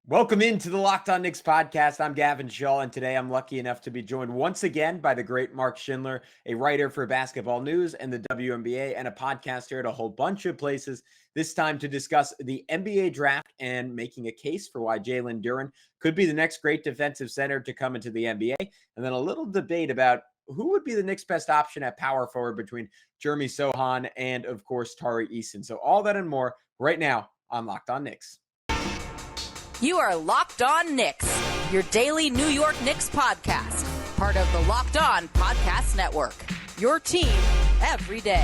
Welcome into the Locked On Knicks podcast. I'm Gavin Schall, and today I'm lucky enough to be joined once again by the great Mark Schindler, a writer for Basketball News and the WNBA, and a podcaster at a whole bunch of places. This time to discuss the NBA draft and making a case for why Jalen Duren could be the next great defensive center to come into the NBA, and then a little debate about who would be the Knicks' best option at power forward between Jeremy Sochan and, of course, Tari Eason. So all that and more right now on Locked On Knicks. You are Locked On Knicks, your daily New York Knicks podcast, part of the Locked On Podcast Network, your team every day.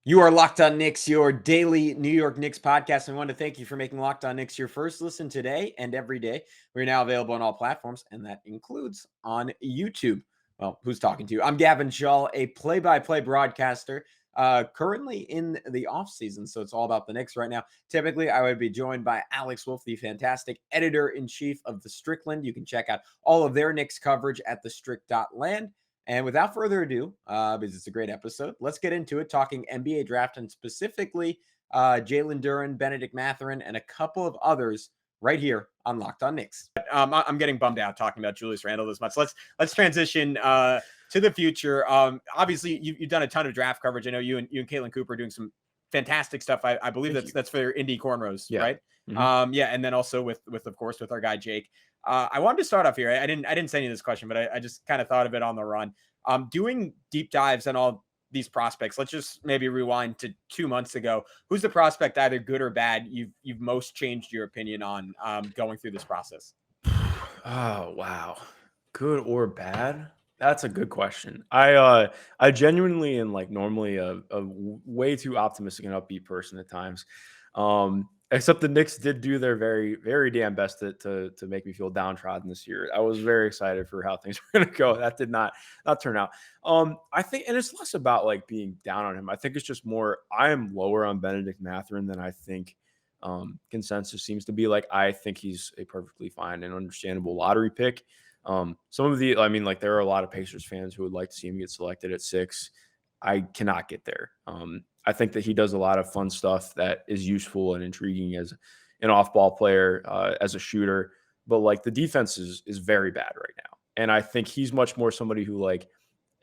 You are Locked On Knicks, your daily New York Knicks podcast. I want to thank you for making Locked On Knicks your first listen today and every day. We're now available on all platforms, and that includes on YouTube. Well, who's talking to you? I'm Gavin Schall, a play-by-play broadcaster. Currently in the off season, so it's all about the Knicks right now. Typically, I would be joined by Alex Wolf, the fantastic editor-in-chief of the Strickland. You can check out all of their Knicks coverage at thestrick.land. And without further ado, because it's a great episode, let's get into it, talking NBA draft and specifically Jalen Duren, Benedict Mathurin, and a couple of others right here on Locked On Knicks. I'm getting bummed out talking about Julius Randle this much. Let's transition to the future. Obviously, you've done a ton of draft coverage. I know you and Caitlin Cooper are doing some fantastic stuff. I believe that's for Indie Cornrows, right? Mm-hmm. And then also with of course with our guy Jake. I wanted to start off here. I didn't send you this question, but I just kind of thought of it on the run. Doing deep dives on all these prospects. Let's just maybe rewind to 2 months ago. Who's the prospect, either good or bad, you've most changed your opinion on going through this process? Oh, wow. Good or bad? That's a good question. I genuinely and normally a way too optimistic and upbeat person at times. Except the Knicks did do their very, very damn best to make me feel downtrodden this year. I was very excited for how things were going to go. That did not turn out. I think, and it's less about being down on him. I think it's just more, I am lower on Benedict Mathurin than I think consensus seems to be. I think he's a perfectly fine and understandable lottery pick. Some of the, there are a lot of Pacers fans who would like to see him get selected at 6. I cannot get there. I think that he does a lot of fun stuff that is useful and intriguing as an off-ball player, as a shooter. But the defense is very bad right now, and I think he's much more somebody who I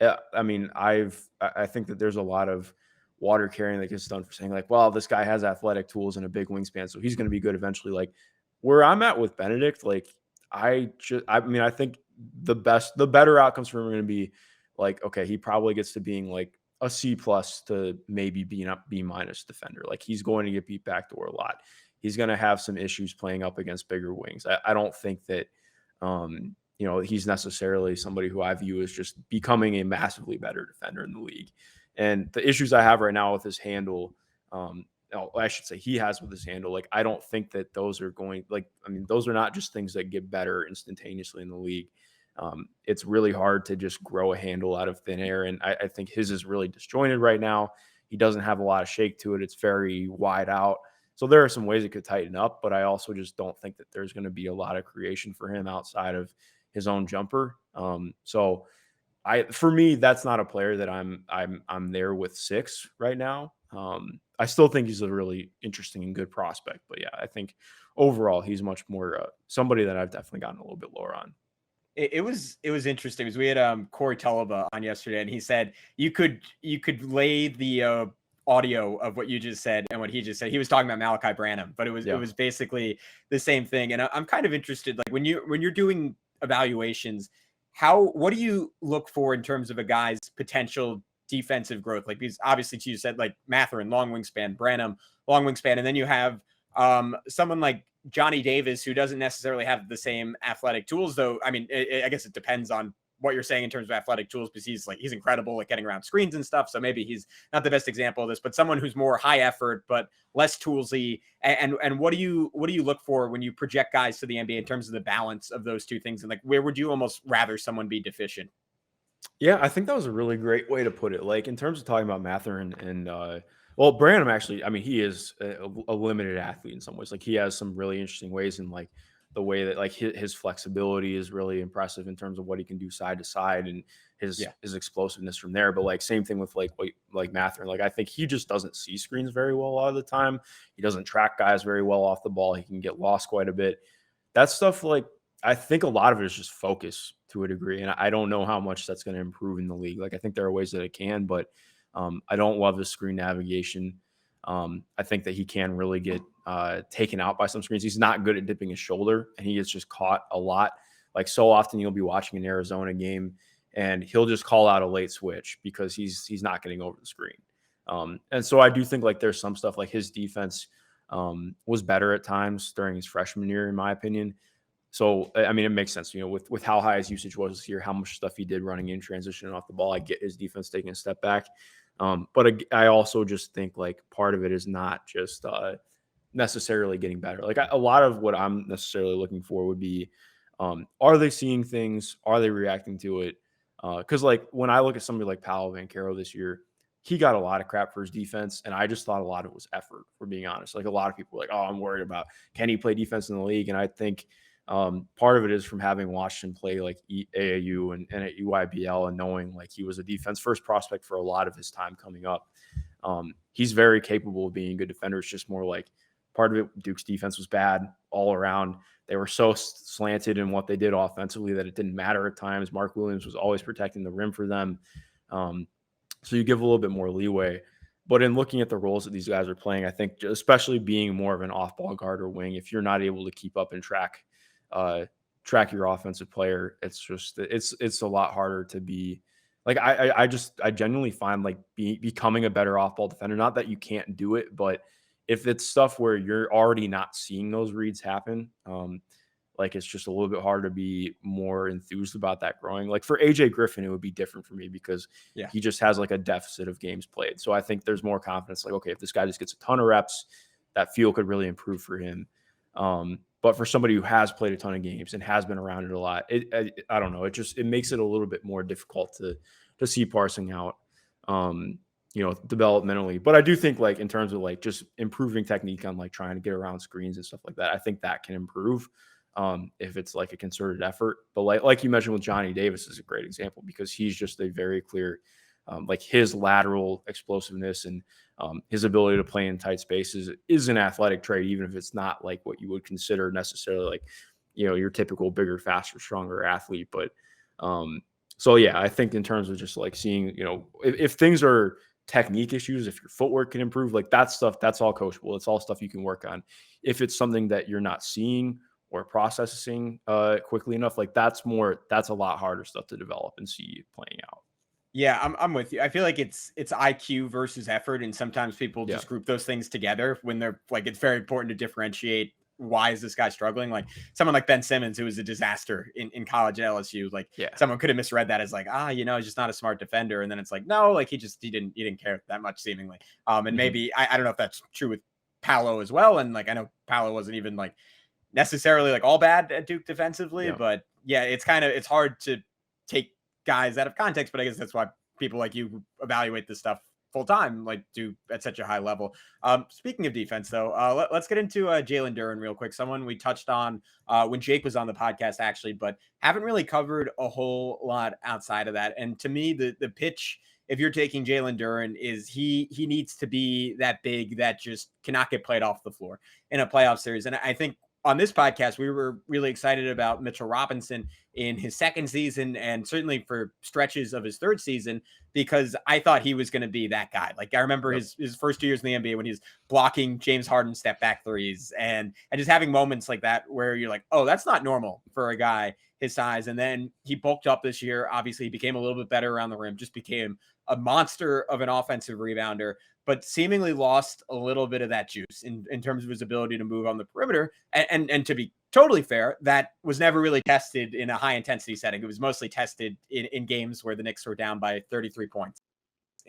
think that there's a lot of water carrying that gets done for saying well, this guy has athletic tools and a big wingspan, so he's going to be good eventually. Where I'm at with Benedict, I think the better outcomes for him are going to be okay, he probably gets to being a C+ to maybe B- defender. He's going to get beat backdoor a lot. He's going to have some issues playing up against bigger wings. I don't think that, he's necessarily somebody who I view as just becoming a massively better defender in the league. And the issues I have right now with his handle, I should say he has with his handle, I don't think that those are going, those are not just things that get better instantaneously in the league. It's really hard to just grow a handle out of thin air. And I think his is really disjointed right now. He doesn't have a lot of shake to it. It's very wide out. So there are some ways it could tighten up, but I also just don't think that there's going to be a lot of creation for him outside of his own jumper. For me, that's not a player that I'm there with 6 right now. I still think he's a really interesting and good prospect, but yeah, I think overall he's much more somebody that I've definitely gotten a little bit lower on. It was interesting because we had Corey Tulaba on yesterday, and he said you could lay the audio of what you just said and what he just said. He was talking about Malachi Branham, but it was basically the same thing. And I'm kind of interested, when you're doing evaluations, what do you look for in terms of a guy's potential defensive growth? Because obviously, you said Mathurin, long wingspan, Branham, long wingspan, and then you have someone like Johnny Davis, who doesn't necessarily have the same athletic tools, though. I guess it depends on what you're saying in terms of athletic tools, because he's incredible at getting around screens and stuff. So maybe he's not the best example of this, but someone who's more high effort, but less toolsy. And what do you look for when you project guys to the NBA in terms of the balance of those two things? And where would you almost rather someone be deficient? Yeah, I think that was a really great way to put it. In terms of talking about Mathurin and, Branham actually, he is a limited athlete in some ways. He has some really interesting ways in the way that like his flexibility is really impressive in terms of what he can do side to side and his explosiveness from there. But like same thing with like Mathurin. Like I think he just doesn't see screens very well a lot of the time. He doesn't track guys very well off the ball. He can get lost quite a bit. That stuff, like I think a lot of it is just focus to a degree. And I don't know how much that's going to improve in the league. Like I think there are ways that it can, but I don't love the screen navigation. I think that he can really get taken out by some screens. He's not good at dipping his shoulder, and he gets just caught a lot. Like so often you'll be watching an Arizona game and he'll just call out a late switch because he's not getting over the screen. And so I do think like there's some stuff like his defense was better at times during his freshman year, in my opinion. So, I mean, it makes sense, you know, with how high his usage was this year, how much stuff he did running in transition and off the ball. I get his defense taking a step back. But I also just think like part of it is not just necessarily getting better. Like a lot of what I'm necessarily looking for would be, are they seeing things? Are they reacting to it? Because like when I look at somebody like Paolo Banchero this year, he got a lot of crap for his defense, and I just thought a lot of it was effort, for being honest. Like a lot of people were like, oh, I'm worried about can he play defense in the league? And I think part of it is from having watched him play like AAU and at UIBL and knowing like he was a defense first prospect for a lot of his time coming up. He's very capable of being a good defender. It's just more like part of it, Duke's defense was bad all around. They were so slanted in what they did offensively that it didn't matter at times. Mark Williams was always protecting the rim for them. So you give a little bit more leeway. But in looking at the roles that these guys are playing, I think especially being more of an off-ball guard or wing, if you're not able to keep up and track your offensive player, it's a lot harder to be like, I genuinely find like becoming a better off-ball defender, not that you can't do it, but if it's stuff where you're already not seeing those reads happen, like it's just a little bit harder to be more enthused about that growing. Like for AJ Griffin, it would be different for me because he just has like a deficit of games played. So I think there's more confidence. Like, okay, if this guy just gets a ton of reps, that feel could really improve for him. But for somebody who has played a ton of games and has been around it a lot, I don't know. It makes it a little bit more difficult to see parsing out, developmentally. But I do think like in terms of like just improving technique on like trying to get around screens and stuff like that, I think that can improve if it's like a concerted effort. But like you mentioned with Johnny Davis is a great example because he's just a very clear, like his lateral explosiveness and his ability to play in tight spaces is an athletic trait, even if it's not like what you would consider necessarily like, your typical bigger, faster, stronger athlete. But so yeah, I think in terms of just like seeing, if things are technique issues, if your footwork can improve, like that stuff, that's all coachable. It's all stuff you can work on. If it's something that you're not seeing or processing quickly enough, like that's a lot harder stuff to develop and see playing out. Yeah, I'm with you. I feel like it's IQ versus effort, and sometimes people just group those things together when they're like, it's very important to differentiate why is this guy struggling. Like someone like Ben Simmons, who was a disaster in college at LSU, like someone could have misread that as like, he's just not a smart defender, and then it's like, no, like he didn't care that much seemingly. And maybe I don't know if that's true with Paolo as well. And like I know Paolo wasn't even like necessarily like all bad at Duke defensively, but it's hard to take guys out of context, but I guess that's why people like you evaluate this stuff full time, like do at such a high level. Speaking of defense though, let's get into Jalen Duren real quick. Someone we touched on when Jake was on the podcast actually, but haven't really covered a whole lot outside of that. And to me, the pitch, if you're taking Jalen Duren, is he needs to be that big that just cannot get played off the floor in a playoff series. And I think on this podcast, we were really excited about Mitchell Robinson in his second season and certainly for stretches of his third season, because I thought he was going to be that guy. Like I remember his first 2 years in the NBA when he's blocking James Harden step back threes and just having moments like that where you're like, oh, that's not normal for a guy his size. And then he bulked up this year. Obviously he became a little bit better around the rim, just became a monster of an offensive rebounder, but seemingly lost a little bit of that juice in terms of his ability to move on the perimeter. And to be totally fair, that was never really tested in a high intensity setting. It was mostly tested in games where the Knicks were down by 33 points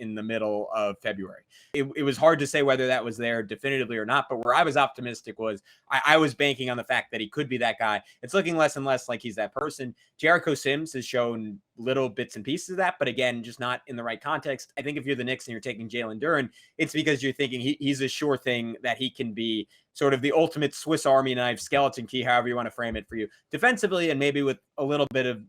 in the middle of February. It was hard to say whether that was there definitively or not, but where I was optimistic was I was banking on the fact that he could be that guy. It's looking less and less like he's that person. Jericho Sims has shown little bits and pieces of that, but again, just not in the right context. I think if you're the Knicks and you're taking Jalen Duren, it's because you're thinking he's a sure thing that he can be sort of the ultimate Swiss Army knife, skeleton key, however you want to frame it for you, defensively and maybe with a little bit of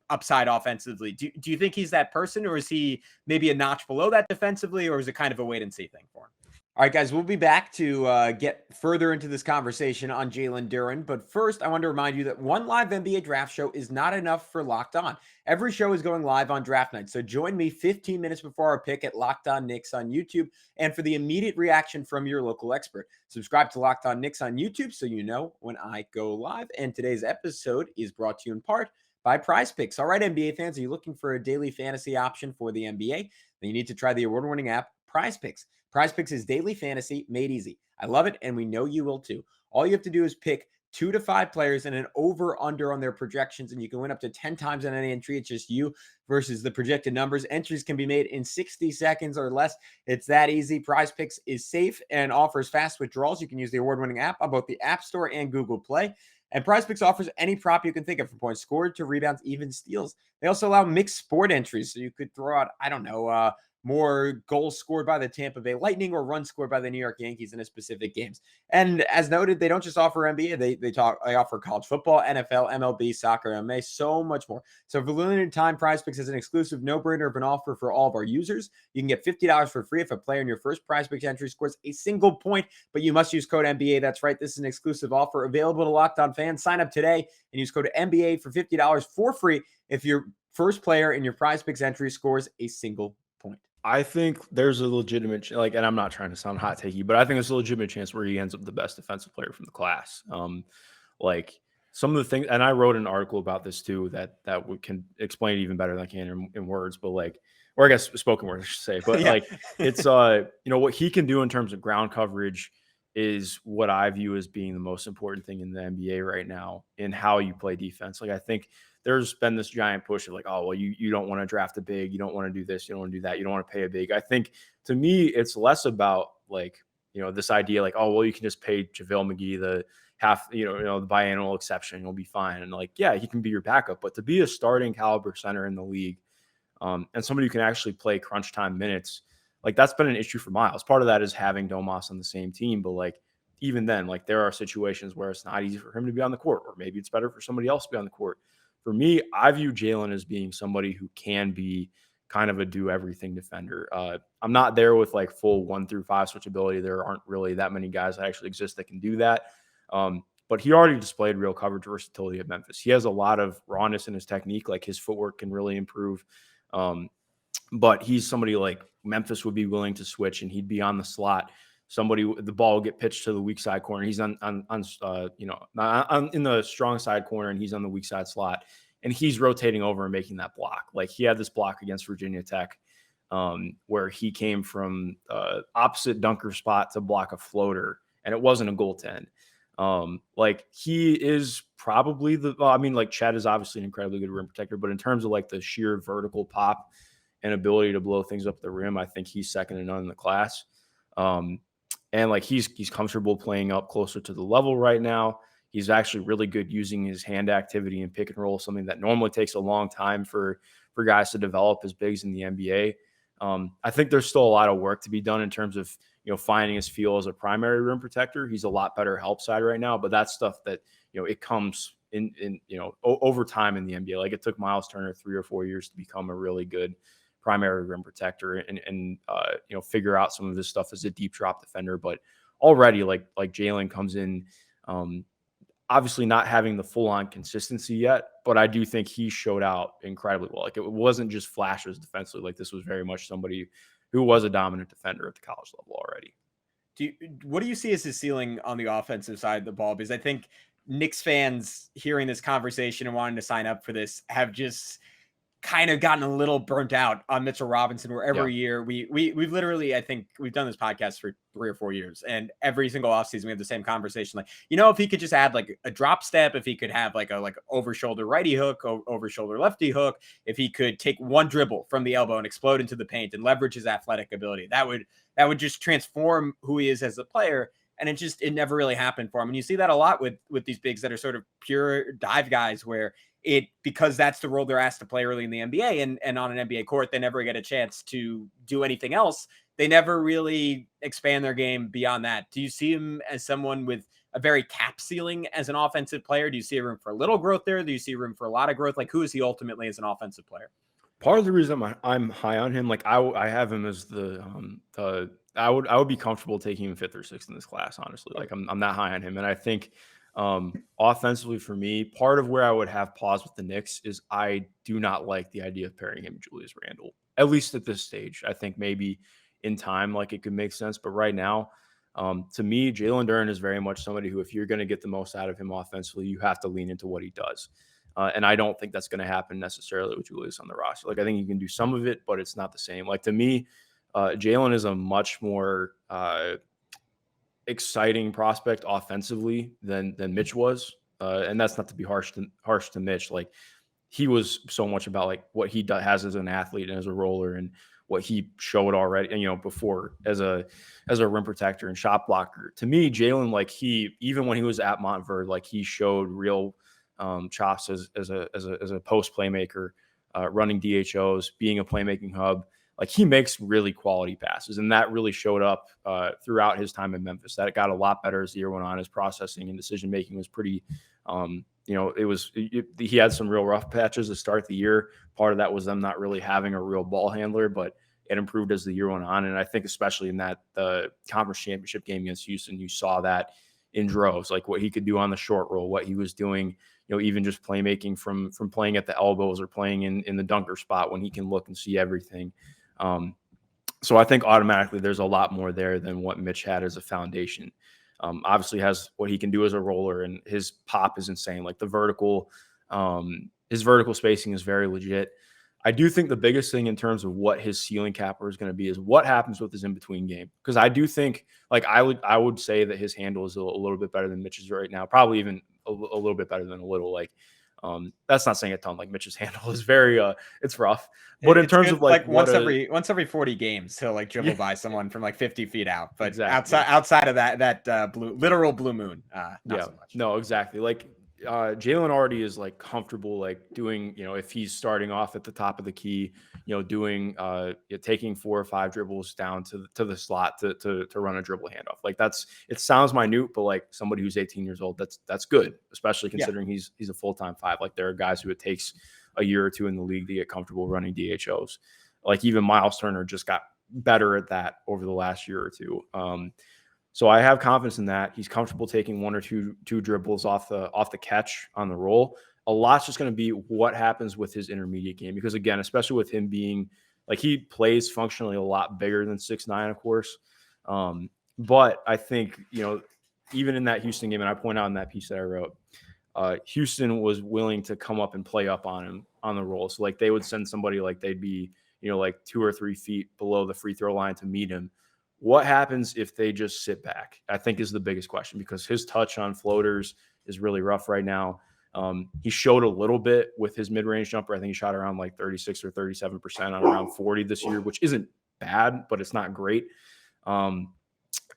upside offensively. Do you think he's that person, or is he maybe a notch below that defensively, or is it kind of a wait and see thing for him? All right, guys, we'll be back to get further into this conversation on Jalen Duren. But first, I want to remind you that one live NBA draft show is not enough for Locked On. Every show is going live on draft night. So join me 15 minutes before our pick at Locked On Knicks on YouTube and for the immediate reaction from your local expert. Subscribe to Locked On Knicks on YouTube so you know when I go live. And today's episode is brought to you in part by Prize Picks. All right, NBA fans, are you looking for a daily fantasy option for the NBA? Then you need to try the award-winning app, Prize Picks. Prize Picks is daily fantasy made easy. I love it, and we know you will too. All you have to do is pick 2 to 5 players and an over-under on their projections, and you can win up to 10 times on any entry. It's just you versus the projected numbers. Entries can be made in 60 seconds or less. It's that easy. Prize Picks is safe and offers fast withdrawals. You can use the award-winning app on both the App Store and Google Play. And Prize Picks offers any prop you can think of, from points scored to rebounds, even steals. They also allow mixed sport entries, so you could throw out, more goals scored by the Tampa Bay Lightning or runs scored by the New York Yankees in a specific games. And as noted, they don't just offer NBA. They offer college football, NFL, MLB, soccer, MMA, so much more. So for limited time, Prize Picks is an exclusive no-brainer of an offer for all of our users. You can get $50 for free if a player in your first Prize Picks entry scores a single point, but you must use code NBA. That's right. This is an exclusive offer available to Locked On fans. Sign up today and use code NBA for $50 for free if your first player in your Prize Picks entry scores a single point. I think there's a legitimate, and I'm not trying to sound hot takey, but I think there's a legitimate chance where he ends up the best defensive player from the class. Some of the things, and I wrote an article about this too, that can explain it even better than I can in words, but or I guess spoken words, I should say, but Yeah. It's, what he can do in terms of ground coverage is what I view as being the most important thing in the NBA right now in how you play defense. I think there's been this giant push of you don't want to draft a big, you don't want to do this, you don't want to do that, you don't want to pay a big. I think to me, it's less about this idea you can just pay JaVale McGee the half, the biannual exception, you'll be fine. And he can be your backup, but to be a starting caliber center in the league, and somebody who can actually play crunch time minutes, that's been an issue for Miles. Part of that is having Domas on the same team, but even then, there are situations where it's not easy for him to be on the court, or maybe it's better for somebody else to be on the court. For me, I view Jalen as being somebody who can be kind of a do-everything defender. I'm not there with full 1 through 5 switchability. There aren't really that many guys that actually exist that can do that. But he already displayed real coverage versatility at Memphis. He has a lot of rawness in his technique. His footwork can really improve. But he's somebody Memphis would be willing to switch, and he'd be on the slot. The ball will get pitched to the weak side corner. He's in the strong side corner, and he's on the weak side slot, and he's rotating over and making that block. He had this block against Virginia Tech, where he came from opposite dunker spot to block a floater, and it wasn't a goaltend. He is probably Chet is obviously an incredibly good rim protector, but in terms of the sheer vertical pop and ability to blow things up the rim, I think he's second to none in the class. And he's comfortable playing up closer to the level right now. He's actually really good using his hand activity and pick and roll, something that normally takes a long time for guys to develop as bigs in the NBA. I think there's still a lot of work to be done in terms of, finding his feel as a primary rim protector. He's a lot better help side right now, but that's stuff that, it comes in over time in the NBA. It took Miles Turner 3 or 4 years to become a really good primary rim protector and figure out some of this stuff as a deep drop defender. But already Jalen comes in, obviously not having the full on consistency yet, but I do think he showed out incredibly well. It wasn't just flashes defensively. This was very much somebody who was a dominant defender at the college level already. What do you see as his ceiling on the offensive side of the ball? Because I think Knicks fans hearing this conversation and wanting to sign up for this have just kind of gotten a little burnt out on Mitchell Robinson, where every year we've literally, I think we've done this podcast for 3 or 4 years, and every single offseason we have the same conversation. Like, if he could just add like a drop step, if he could have like over shoulder righty hook, over shoulder lefty hook, if he could take one dribble from the elbow and explode into the paint and leverage his athletic ability, that would just transform who he is as a player. And it never really happened for him. And you see that a lot with these bigs that are sort of pure dive guys, where because that's the role they're asked to play early in the NBA, and on an NBA court, they never get a chance to do anything else. They never really expand their game beyond that. Do you see him as someone with a very cap ceiling as an offensive player? Do you see room for a little growth there? Do you see room for a lot of growth? Like, who is he ultimately as an offensive player? Part of the reason I'm high on him, like I have him as I would be comfortable taking him 5th or 6th in this class, honestly. Like I'm that high on him, and I think offensively for me, part of where I would have pause with the Knicks is I do not like the idea of pairing him with Julius Randle, at least at this stage. I think maybe in time, like, it could make sense, but right now, to me, Jalen Duren is very much somebody who, if you're going to get the most out of him offensively, you have to lean into what he does. And I don't think that's going to happen necessarily with Julius on the roster. Like, I think you can do some of it, but it's not the same. Like, to me, Jalen is a much more exciting prospect offensively than Mitch was. And that's not to be harsh to Mitch. Like, he was so much about like what he has as an athlete and as a roller, and what he showed already, and before as a rim protector and shot blocker. To me, Jalen, like, even when he was at Montverde, like, he showed real chops as a post playmaker, running DHOs, being a playmaking hub. Like, he makes really quality passes, and that really showed up throughout his time in Memphis. That got a lot better as the year went on. His processing and decision making was pretty. He had some real rough patches to start the year. Part of that was them not really having a real ball handler, but it improved as the year went on. And I think especially in the conference championship game against Houston, you saw that in droves, like what he could do on the short roll, what he was doing, even just playmaking from playing at the elbows or playing in the dunker spot when he can look and see everything. So I think automatically there's a lot more there than what Mitch had as a foundation. Obviously has what he can do as a roller, and his pop is insane. Like, his vertical spacing is very legit. I do think the biggest thing in terms of what his ceiling capper is going to be is what happens with his in-between game. Because I do think, like, I would say that his handle is a little bit better than Mitch's right now, probably even a little bit better than a little. Like, that's not saying a ton. Like, Mitch's handle is very it's rough. But in terms of like once every 40 games, he'll like dribble by someone from like 50 feet out. But exactly. outside of that literal blue moon, not so much. No, exactly. Like, Jalen already is like comfortable, like doing, if he's starting off at the top of the key, doing taking 4 or 5 dribbles down to the slot to run a dribble handoff. Like, it sounds minute, but like somebody who's 18 years old, that's good, especially considering he's a full-time 5. Like, there are guys who it takes a year or 2 in the league to get comfortable running DHOs. Like, even Miles Turner just got better at that over the last year or 2. So I have confidence in that. He's comfortable taking 1 or 2 dribbles off the catch on the roll. A lot's just going to be what happens with his intermediate game, because again, especially with him being like, he plays functionally a lot bigger than 6'9", of course. But I think, even in that Houston game, and I point out in that piece that I wrote, Houston was willing to come up and play up on him on the roll. So like, they would send somebody, like, they'd be, like 2 or 3 feet below the free throw line to meet him. What happens if they just sit back, I think, is the biggest question, because his touch on floaters is really rough right now. He showed a little bit with his mid-range jumper. I think he shot around like 36 or 37% on around 40 this year, which isn't bad, but it's not great. And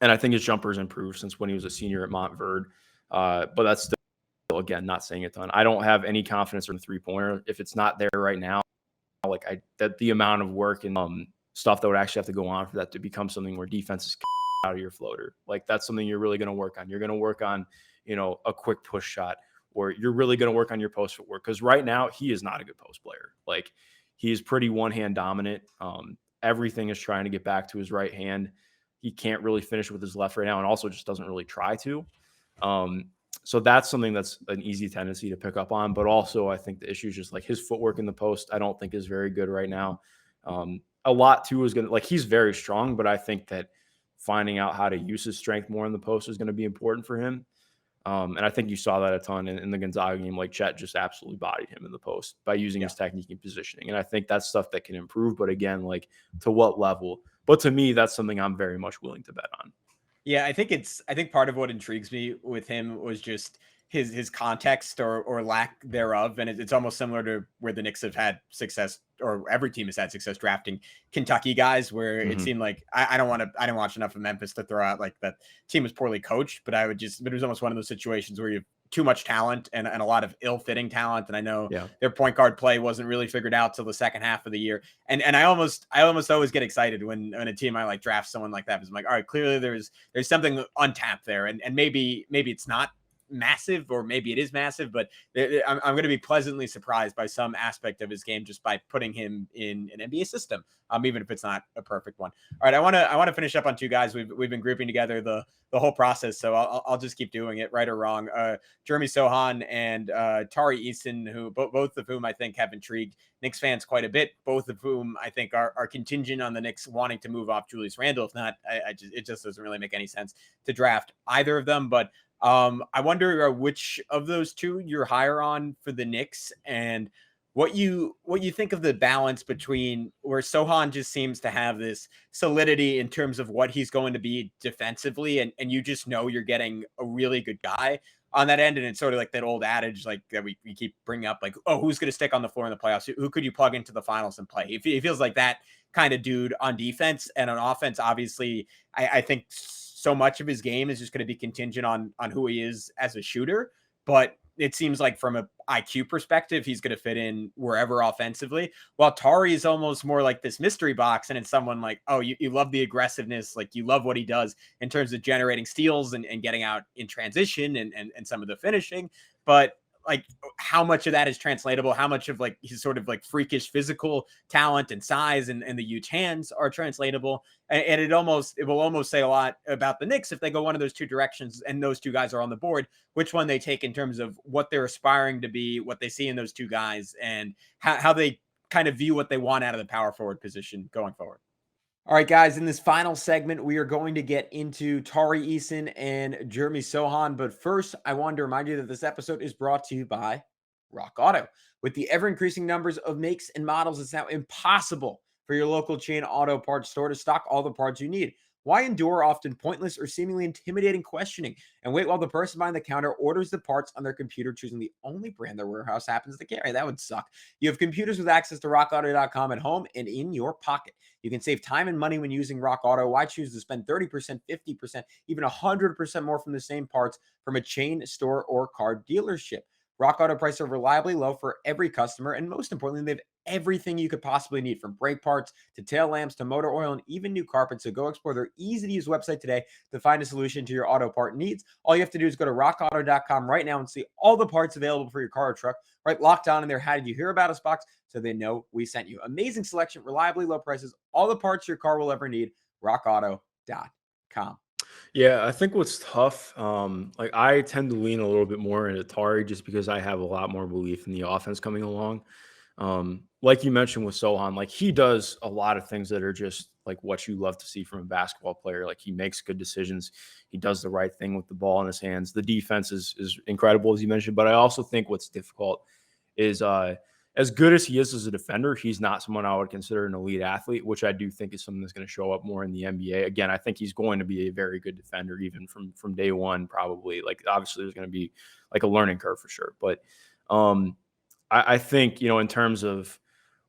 I think his jumper's improved since when he was a senior at Montverde. But that's still, again, not saying a ton. I don't have any confidence in the three-pointer. If it's not there right now, like, that the amount of work and stuff that would actually have to go on for that to become something where defense is out of your floater. Like, that's something you're really going to work on. You're going to work on, a quick push shot, or you're really going to work on your post footwork. Because right now he is not a good post player. Like, he's pretty one-hand dominant. Everything is trying to get back to his right hand. He can't really finish with his left right now, and also just doesn't really try to. So that's something that's an easy tendency to pick up on. But also, I think the issue is just like his footwork in the post, I don't think is very good right now. A lot too is going to, like, he's very strong, but I think that finding out how to use his strength more in the post is going to be important for him. And I think you saw that a ton in the Gonzaga game. Like Chet just absolutely bodied him in the post by using his technique and positioning. And I think that's stuff that can improve. But again, like to what level? But to me, that's something I'm very much willing to bet on. Yeah, I think part of what intrigues me with him was just his context or lack thereof, and it's almost similar to where the Knicks have had success, or every team has had success drafting Kentucky guys, where it seemed like I didn't watch enough of Memphis to throw out like that team was poorly coached, but it was almost one of those situations where you have too much talent and a lot of ill-fitting talent, and I know their point guard play wasn't really figured out till the second half of the year, and I almost always get excited when a team I like drafts someone like that, because I'm like, all right, clearly there's something untapped there, and maybe it's not massive, or maybe it is massive, but I'm going to be pleasantly surprised by some aspect of his game just by putting him in an NBA system, even if it's not a perfect one. All right, I want to finish up on two guys we've been grouping together the whole process, so I'll just keep doing it, right or wrong. Jeremy Sochan and Tari Eason, who both of whom I think have intrigued Knicks fans quite a bit, both of whom I think are contingent on the Knicks wanting to move off Julius Randle. If not, it just doesn't really make any sense to draft either of them. But I wonder which of those two you're higher on for the Knicks, and what you think of the balance between where Sochan just seems to have this solidity in terms of what he's going to be defensively, and you just know you're getting a really good guy on that end. And it's sort of like that old adage, like that we keep bringing up, like, oh, who's going to stick on the floor in the playoffs? Who could you plug into the finals and play? He feels like that kind of dude on defense. And on offense, obviously, I think so much of his game is just going to be contingent on who he is as a shooter. But it seems like from a IQ perspective, he's going to fit in wherever offensively. While Tari is almost more like this mystery box, and it's someone like, oh, you love the aggressiveness, like you love what he does in terms of generating steals and getting out in transition and some of the finishing. But like, how much of that is translatable? How much of like his sort of like freakish physical talent and size and the huge hands are translatable? And it will almost say a lot about the Knicks if they go one of those two directions and those two guys are on the board, which one they take in terms of what they're aspiring to be, what they see in those two guys, and how they kind of view what they want out of the power forward position going forward. All right, guys, in this final segment, we are going to get into Tari Eason and Jeremy Sochan. But first, I wanted to remind you that this episode is brought to you by Rock Auto. With the ever-increasing numbers of makes and models, it's now impossible for your local chain auto parts store to stock all the parts you need. Why endure often pointless or seemingly intimidating questioning and wait while the person behind the counter orders the parts on their computer, choosing the only brand their warehouse happens to carry? That would suck. You have computers with access to rockauto.com at home and in your pocket. You can save time and money when using Rock Auto. Why choose to spend 30%, 50%, even 100% more from the same parts from a chain store or car dealership? Rock Auto prices are reliably low for every customer, and most importantly, they have everything you could possibly need, from brake parts to tail lamps to motor oil and even new carpet. So go explore their easy-to-use website today to find a solution to your auto part needs. All you have to do is go to rockauto.com right now and see all the parts available for your car or truck, right locked on in their How Did You Hear About Us box, so they know we sent you. Amazing selection, reliably low prices, all the parts your car will ever need. rockauto.com. Yeah, I think what's tough, like I tend to lean a little bit more into Tari just because I have a lot more belief in the offense coming along. Like you mentioned with Sochan, like he does a lot of things that are just like what you love to see from a basketball player. Like he makes good decisions. He does the right thing with the ball in his hands. The defense is incredible, as you mentioned. But I also think what's difficult is as good as he is as a defender, he's not someone I would consider an elite athlete, which I do think is something that's going to show up more in the NBA. Again, I think he's going to be a very good defender, even from day one, probably. Like obviously there's going to be like a learning curve for sure. But I think, in terms of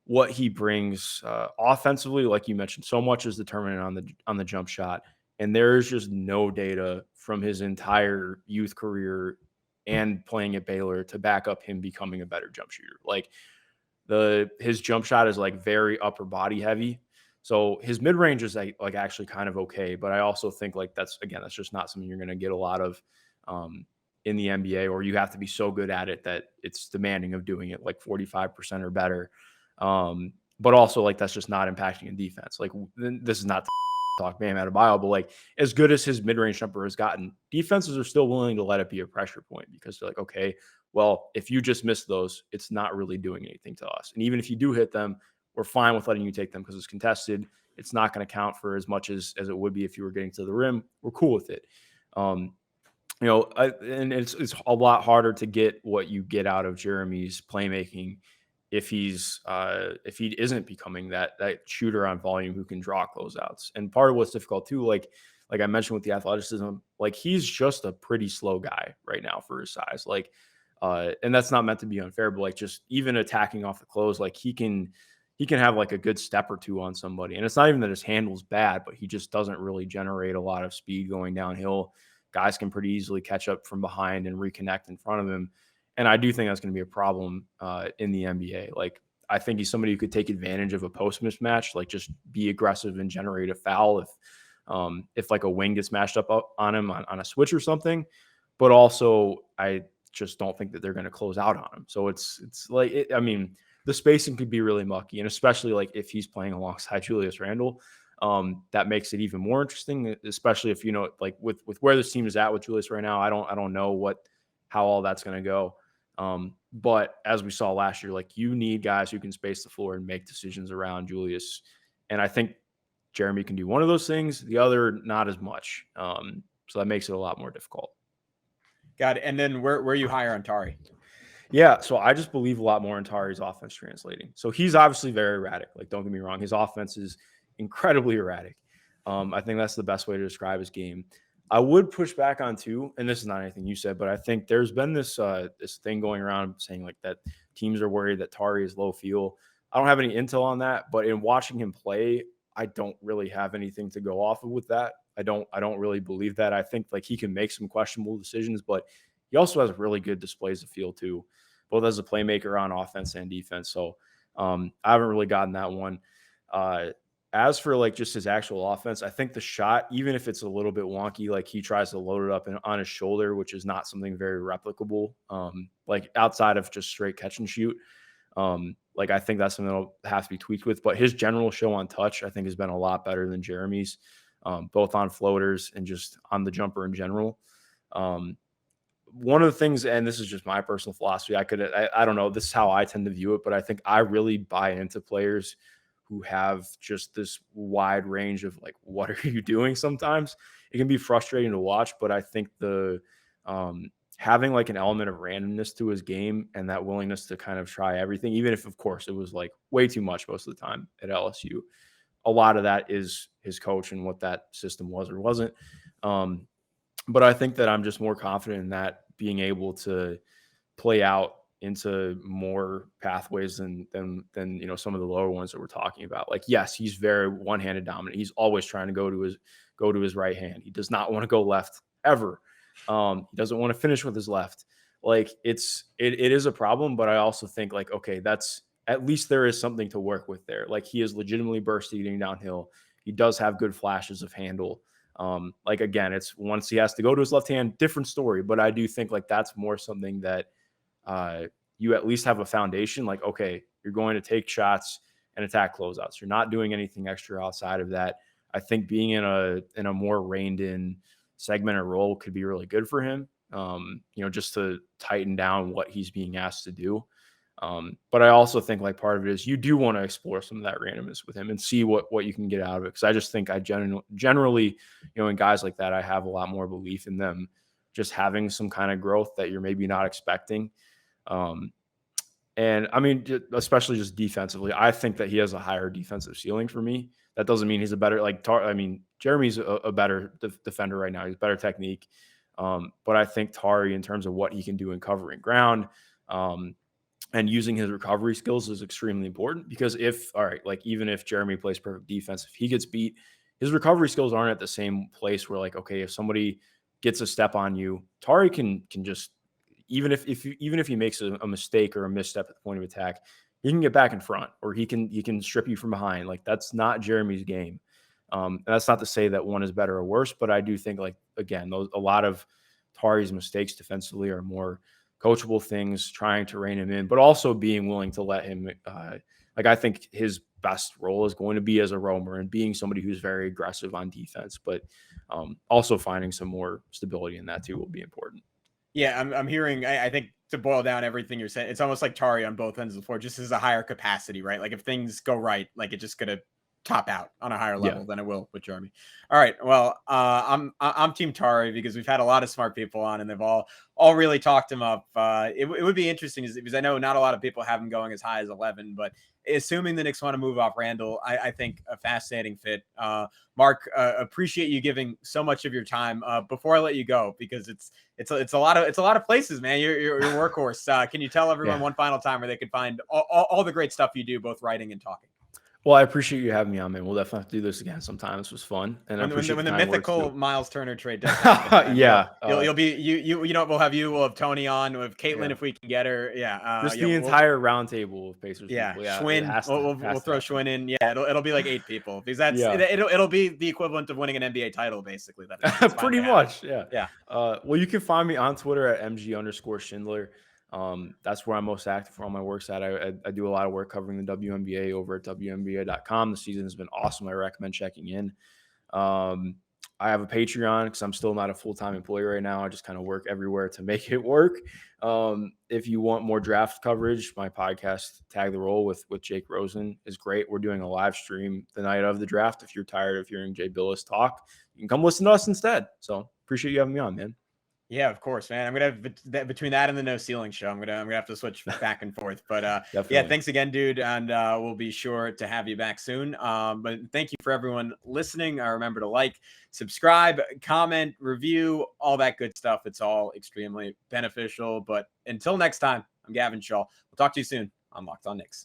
what he brings offensively, like you mentioned, so much is determinant on the jump shot. And there's just no data from his entire youth career and playing at Baylor to back up him becoming a better jump shooter. Like his jump shot is like very upper body heavy. So his mid range is like actually kind of okay. But I also think like that's just not something you're going to get a lot of in the NBA, or you have to be so good at it that it's demanding of doing it like 45% or better. But also like that's just not impacting a defense. Like this is not talk Bam Adebayo, but like as good as his mid-range jumper has gotten, defenses are still willing to let it be a pressure point because they're like, okay, well, if you just miss those, it's not really doing anything to us. And even if you do hit them, we're fine with letting you take them because it's contested. It's not going to count for as much as it would be if you were getting to the rim. We're cool with it. And it's a lot harder to get what you get out of Jeremy's playmaking if he isn't becoming that shooter on volume who can draw closeouts. And part of what's difficult too, like I mentioned with the athleticism, like he's just a pretty slow guy right now for his size. Like, and that's not meant to be unfair, but like just even attacking off the close, like he can have like a good step or two on somebody. And it's not even that his handle's bad, but he just doesn't really generate a lot of speed going downhill. Guys can pretty easily catch up from behind and reconnect in front of him. And I do think that's going to be a problem in the NBA. Like, I think he's somebody who could take advantage of a post mismatch, like just be aggressive and generate a foul if like a wing gets matched up on him on a switch or something. But also, I just don't think that they're going to close out on him. So it's like, I mean, the spacing could be really mucky, and especially like if he's playing alongside Julius Randle. That makes it even more interesting, especially if, like with where this team is at with Julius right now. I don't know how all that's going to go. But as we saw last year, like you need guys who can space the floor and make decisions around Julius. And I think Jeremy can do one of those things, the other, not as much. So that makes it a lot more difficult. Got it. And then where are you higher on Tari? Yeah, so I just believe a lot more in Tari's offense translating. So he's obviously very erratic. Like, don't get me wrong, his offense is incredibly erratic. I think that's the best way to describe his game. I would push back on too, and this is not anything you said, but I think there's been this thing going around saying like that teams are worried that Tari is low feel. I don't have any intel on that, but in watching him play, I don't really have anything to go off of with that. I don't really believe that. I think like he can make some questionable decisions, but he also has really good displays of feel too, both as a playmaker on offense and defense. So I haven't really gotten that one. As for like just his actual offense, I think the shot, even if it's a little bit wonky, like he tries to load it up on his shoulder, which is not something very replicable, like outside of just straight catch and shoot. Like I think that's something that'll have to be tweaked with. But his general show on touch, I think, has been a lot better than Jeremy's, both on floaters and just on the jumper in general. One of the things, and this is just my personal philosophy, I don't know, this is how I tend to view it, but I think I really buy into players who have just this wide range of like, what are you doing? Sometimes it can be frustrating to watch, but I think the having like an element of randomness to his game and that willingness to kind of try everything, even if of course it was like way too much most of the time at LSU, a lot of that is his coach and what that system was or wasn't. But I think that I'm just more confident in that being able to play out into more pathways than some of the lower ones that we're talking about. Like, yes, he's very one-handed dominant. He's always trying to go to his right hand. He does not want to go left ever. He doesn't want to finish with his left. Like it is a problem, but I also think like, okay, that's at least there is something to work with there. Like he is legitimately burst eating downhill. He does have good flashes of handle. Like again, it's once he has to go to his left hand, different story. But I do think like that's more something that you at least have a foundation. Like, okay, you're going to take shots and attack closeouts. You're not doing anything extra outside of that. I think being in a more reined in segmented role could be really good for him. Just to tighten down what he's being asked to do. But I also think like part of it is you do want to explore some of that randomness with him and see what you can get out of it. Cause I just think I generally, in guys like that, I have a lot more belief in them just having some kind of growth that you're maybe not expecting. And I mean, especially just defensively, I think that he has a higher defensive ceiling for me. That doesn't mean he's a better, Jeremy's a better defender right now. He's better technique. But I think Tari, in terms of what he can do in covering ground, and using his recovery skills is extremely important because even if Jeremy plays perfect defense, if he gets beat, his recovery skills aren't at the same place where like, okay, if somebody gets a step on you, Tari can just, even if he makes a mistake or a misstep at the point of attack, he can get back in front or he can strip you from behind. Like that's not Jeremy's game. And that's not to say that one is better or worse, but I do think like, again, a lot of Tari's mistakes defensively are more coachable things, trying to rein him in, but also being willing to let him, I think his best role is going to be as a roamer and being somebody who's very aggressive on defense, but also finding some more stability in that too will be important. Yeah, I'm hearing, I think to boil down everything you're saying, it's almost like Tari on both ends of the floor, just as a higher capacity, right? Like if things go right, like it's just going to top out on a higher level than it will with Jeremy. All right. Well, I'm Team Tari because we've had a lot of smart people on and they've all really talked him up. It would be interesting because I know not a lot of people have him going as high as 11, but assuming the Knicks want to move off Randle, I think a fascinating fit. Mark, appreciate you giving so much of your time. Before I let you go, because it's a lot of places, man. You're a workhorse. Can you tell everyone one final time where they could find all the great stuff you do, both writing and talking? Well, I appreciate you having me on, man. We'll definitely have to do this again sometime. This was fun, and when the mythical Miles Turner trade does happen, you'll be you know we'll have Tony on, we'll have Caitlin if we can get her. Just the entire roundtable of Pacers. Yeah, people. Yeah, Schwinn. We'll throw Schwinn in. Yeah, it'll be like 8 people because it'll be the equivalent of winning an NBA title, basically. That's pretty much. Yeah. Well, you can find me on Twitter at MG_Schindler. That's where I'm most active for all my works at. I do a lot of work covering the WNBA over at WNBA.com. The season has been awesome. I recommend checking in. I have a Patreon because I'm still not a full-time employee right now. I just kind of work everywhere to make it work. If you want more draft coverage, my podcast, Tag the Roll with Jake Rosen, is great. We're doing a live stream the night of the draft. If you're tired of hearing Jay Billis talk, you can come listen to us instead. So appreciate you having me on, man. Yeah, of course, man. I'm gonna have between that and the No Ceiling Show, I'm gonna have to switch back and forth. But yeah, thanks again, dude, and we'll be sure to have you back soon. But thank you for everyone listening. Remember to like, subscribe, comment, review, all that good stuff. It's all extremely beneficial. But until next time, I'm Gavin Schall. We'll talk to you soon on Locked On Knicks.